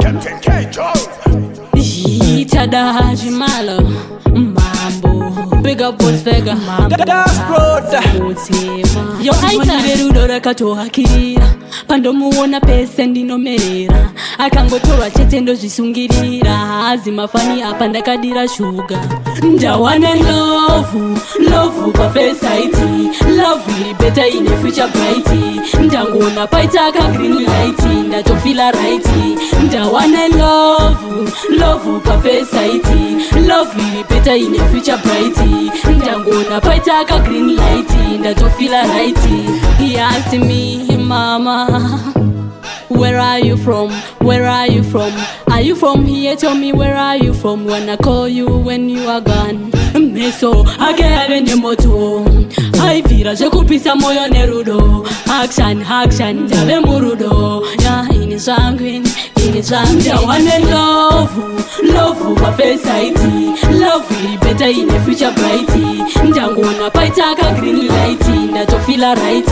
Captain K. Jones. Itada Jimala Mambo Big up Boss Vega Mambo Das Brother. Yo aita katohakirira pandomuona pese ndinomerera akangotorwa chete ndozvisungirira azimafani apa ndakadira shuga ndawane love pafesaiti love iri beta ine future bright ndangoona paita ka green light ndatofila right ndawane love pafesaiti love iri beta ine future bright ndangoona paita ka green light ndatofila right. He asked me, Mama, where are you from? Where are you from? Are you from here? Tell me, where are you from? When I call you, when you are gone. Meso, agave nemoto. I feel as you could be some moyo nerudo. Action, jave murudo. Yeah, in his sanguine, in his sanguine. One love, pafesaiti. Love really better in a future brighty. Ndangona paita ka green light. Ndatofila right.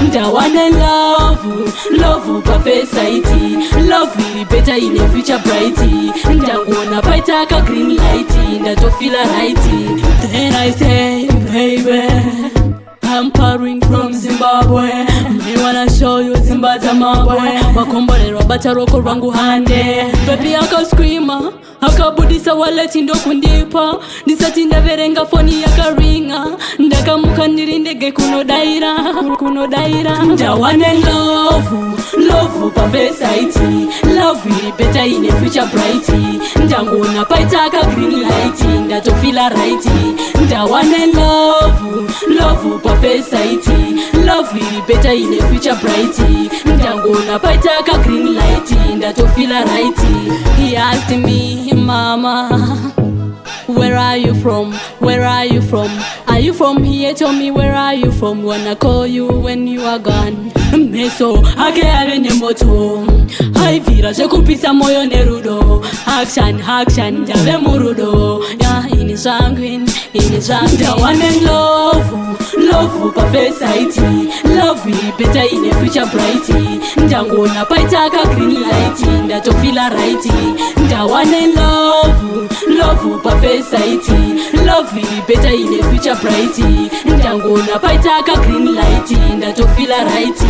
Ndawane love pafesaiti. Love really better in a future brighty. Ndangona paita ka green light. Ndatofila right. Then I say, baby, I'm pouring from Zimbabwe. Me wanna show you Zimbabwe. Wakombolero bataroko rwangu hande. Baby akascreama, akabudisa wallet ndo kundipa. Ndisati ndaverenga foni yakaringa. Ndakamuka ndiri ndege kuno daira. Ndawane love pafesaiti. Love iri beta ine future bright. Ndangona paita ka green light. Ndatofila right. Ndawane love pafesaiti. Love iri beta ine future bright. Ndangona paita ka green light. Ndatofila right. He asked me, Mama, where are you from? Where are you from? Are you from here? Tell me, where are you from? When I call you, when you are gone. Meso, agave nemoto. I feel as you could be some moyo nerudo. Action, jave murudo. Yeah, in his sanguine, in his sanguine. One love pafesaiti. Love really better in a future bright. Ndangona paita ka green light. Ndatofila right. Ndawane love pafesaiti. Love really better in a future bright. Ndangona paita ka green light. Ndatofila right.